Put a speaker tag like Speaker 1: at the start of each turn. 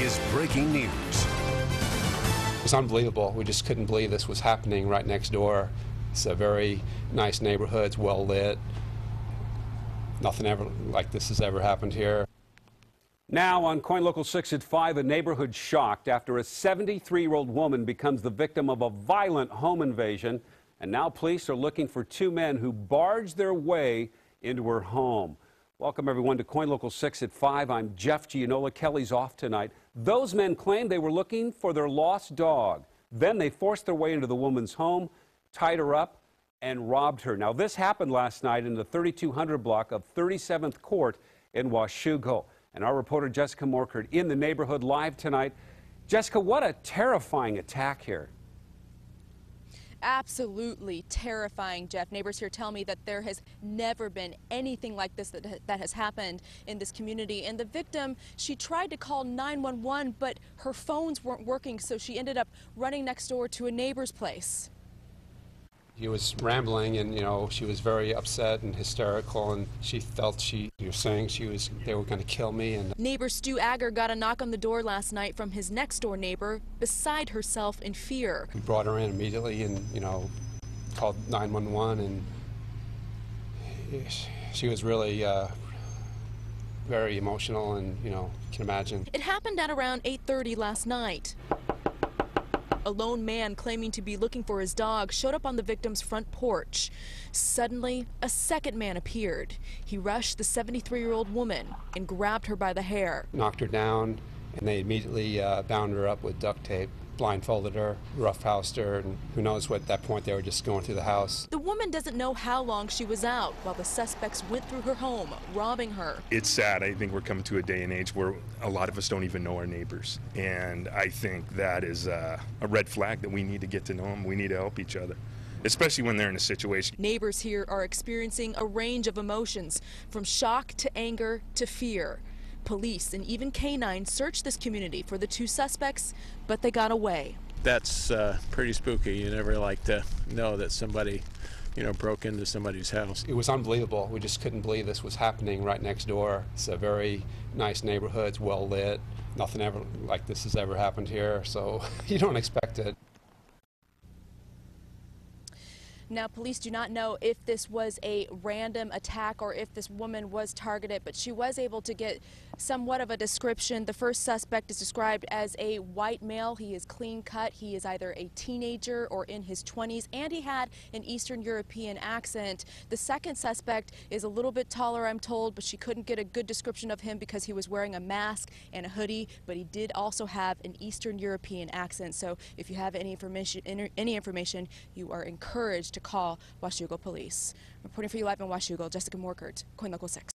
Speaker 1: is breaking news.
Speaker 2: It's unbelievable. We just couldn't believe this was happening right next door. It's a very nice neighborhood. It's well lit. Nothing ever like this has ever happened here.
Speaker 3: Now on KOIN Local 6 at 5, a neighborhood shocked after a 73-year-old woman becomes the victim of a violent home invasion. And now police are looking for two men who barged their way into her home. Welcome everyone to KOIN Local 6 at 5. I'm Jeff Gianola. Kelly's off tonight. Those men claimed they were looking for their lost dog. Then they forced their way into the woman's home, tied her up, and robbed her. Now this happened last night in the 3200 block of 37th Court in Washougal. And our reporter Jessica Morkert in the neighborhood live tonight. Jessica, what a terrifying attack here.
Speaker 4: Absolutely terrifying, Jeff. Neighbors here tell me that there has never been anything like this that has happened in this community. And the victim, she tried to call 911, but her phones weren't working, so she ended up running next door to a neighbor's place.
Speaker 2: He was rambling, and she was very upset and hysterical, and she felt you're saying they were going to kill me. And
Speaker 4: neighbor Stu Agger got a knock on the door last night from his next door neighbor, beside herself in fear.
Speaker 2: We brought her in immediately, and called 911, and she was really very emotional, and you can imagine.
Speaker 4: It happened at around 8:30 last night. A lone man claiming to be looking for his dog showed up on the victim's front porch. Suddenly, a second man appeared. He rushed the 73-year-old woman and grabbed her by the hair.
Speaker 2: Knocked her down, and they immediately bound her up with duct tape, blindfolded her, roughhoused her, and who knows what at that point they were just going through the house.
Speaker 4: The woman doesn't know how long she was out while the suspects went through her home, robbing her.
Speaker 5: It's sad. I think we're coming to a day and age where a lot of us don't even know our neighbors. And I think that is a red flag that we need to get to know them. We need to help each other, especially when they're in a situation.
Speaker 4: Neighbors here are experiencing a range of emotions, from shock to anger to fear. Police and even K-9 searched this community for the two suspects, but they got away.
Speaker 6: That's pretty spooky. You never like to know that somebody, broke into somebody's house.
Speaker 2: It was unbelievable. We just couldn't believe this was happening right next door. It's a very nice neighborhood. It's well lit. Nothing ever like this has ever happened here, so you don't expect it.
Speaker 4: Now, police do not know if this was a random attack or if this woman was targeted, but she was able to get somewhat of a description. The first suspect is described as a white male. He is clean cut. He is either a teenager or in his 20s, and he had an Eastern European accent. The second suspect is a little bit taller, I'm told, but she couldn't get a good description of him because he was wearing a mask and a hoodie, but he did also have an Eastern European accent. So if you have any information, you are encouraged to call Washougal Police. Reporting for you live in Washougal, Jessica Morkert, KOIN Local 6.